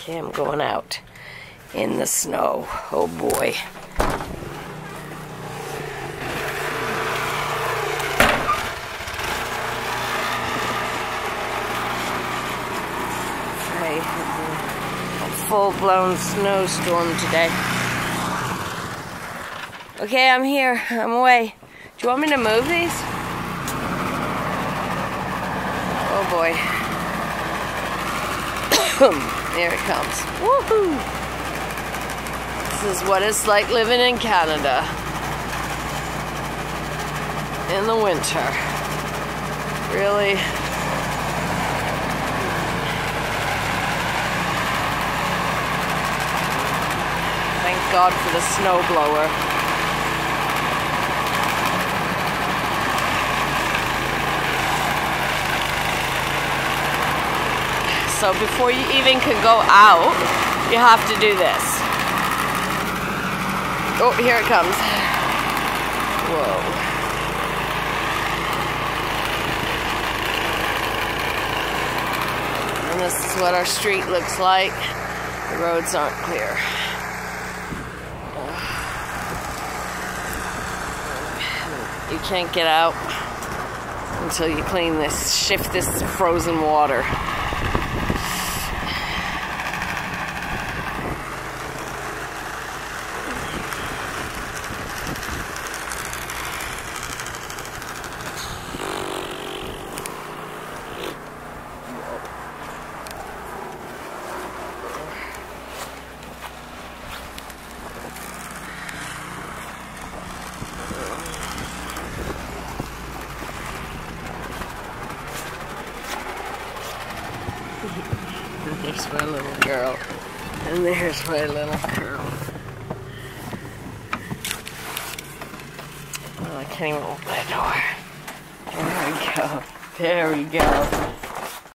Okay, I'm going out in the snow. Oh boy. A full-blown snowstorm today. Okay, I'm here. I'm away. Do you want me to move these? Oh boy. There it comes. Woohoo! This is what it's like living in Canada in the winter. Really. Thank God for the snowblower. So before you even can go out, you have to do this. Oh, here it comes. Whoa. And this is what our street looks like. The roads aren't clear. You can't get out until you clean this, shift this frozen water. There's my little girl, and there's my little girl. Oh, I can't even open that door. There we go. There we go.